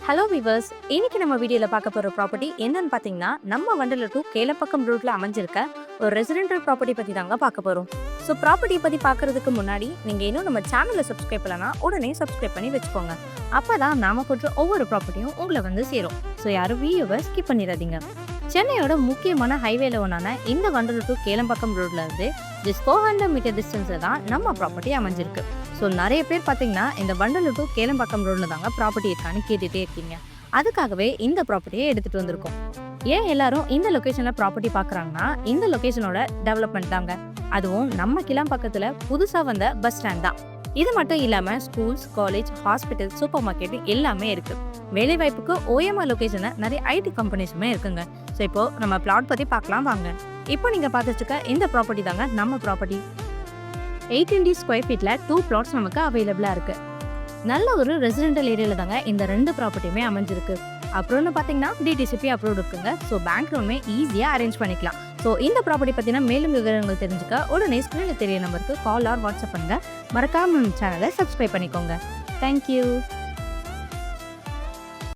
Hello viewers, இன்னைக்கு நம்ம வீடியோல பார்க்க போற ப்ராப்பர்ட்டி என்னன்னு பாத்தீங்கன்னா, நம்ம வண்டலூர் டு கேலப்பக்கம் ரோட்ல அமைஞ்சிருக்க ஒரு ரெசிடென்டல் ப்ராப்பர்ட்டி பத்தி தாங்க பார்க்க போறோம். ஸோ ப்ராப்பர்ட்டியை பத்தி பார்க்கறதுக்கு முன்னாடி நீங்க இன்னும் நம்ம சேனலை சப்ஸ்கிரைப் பண்ணலனா உடனே சப்ஸ்கிரைப் பண்ணி வச்சுக்கோங்க. அப்பதான் நாம போடுற ஒவ்வொரு ப்ராப்பர்ட்டியும் உங்களை வந்து சேரும். ஸோ யாரும் வீடியோவை ஸ்கிப் பண்ணிடாதீங்க. சென்னையோட முக்கியமான ஹைவேல ஒன்னான இந்த வண்டலூர் டு கேளம்பாக்கம் ரோட்ல இருந்து ஜஸ்ட் 400 மீட்டர் டிஸ்டன்ஸ்ல தான் நம்ம ப்ராப்பர்ட்டி அமைஞ்சிருக்கு. ஸோ நிறைய பேர் பார்த்தீங்கன்னா இந்த வண்டலூர் டு கேளம்பாக்கம் ரோட்ல தாங்க ப்ராப்பர்ட்டி இருக்கான்னு கேட்டுட்டே இருக்கீங்க. அதுக்காகவே இந்த ப்ராப்பர்ட்டியை எடுத்துட்டு வந்திருக்கோம். ஏன் எல்லாரும் இந்த லொகேஷன்ல ப்ராப்பர்ட்டி பார்க்குறாங்கன்னா, இந்த லொகேஷனோட டெவலப்மெண்ட் தாங்க. அதுவும் நம்ம கிளம்பக்கத்துல புதுசா வந்த பஸ் ஸ்டாண்ட் தான். இது மட்டும் இல்லாம schools, college, hospital, super market எல்லாமே இருக்கு. வேலை வாய்ப்புக்கு ஓஎம்ஆர் லொகேஷன்ல நிறைய ஐடி கம்பெனிஸுமே இருக்குங்க. ஸோ இப்போ நம்ம பிளாட் பத்தி பார்க்கலாம் வாங்க. இப்போ நீங்க பார்த்துட்டு இருக்க இந்த ப்ராப்பர்ட்டி தாங்க நம்ம ப்ராப்பர்ட்டி. 820 ஸ்கொயர் ஃபீட்ல 2 பிளாட்ஸ் நமக்கு அவைலபிளா இருக்கு. நல்ல ஒரு ரெசிடென்டல் ஏரியால தாங்க இந்த 2 ப்ராப்பர்ட்டியுமே அமைஞ்சிருக்கு. அப்புறம்னு பார்த்தீங்கன்னா டிடிசிபி அப்ரூவ் இருக்குங்க. ஸோ பேங்க் லோனுமே ஈஸியாக அரேஞ்ச் பண்ணிக்கலாம். ஸோ இந்த ப்ராப்பர்ட்டி பற்றின மேலும் விவரங்கள் தெரிஞ்சுக்க உடனே ஸ்க்ரீனில் தெரிய நம்பருக்கு கால் ஆர் வாட்ஸ்அப் பண்ணுங்க. மறக்காம நம்ம சேனலை சப்ஸ்கிரைப் பண்ணிக்கோங்க. தேங்க்யூ.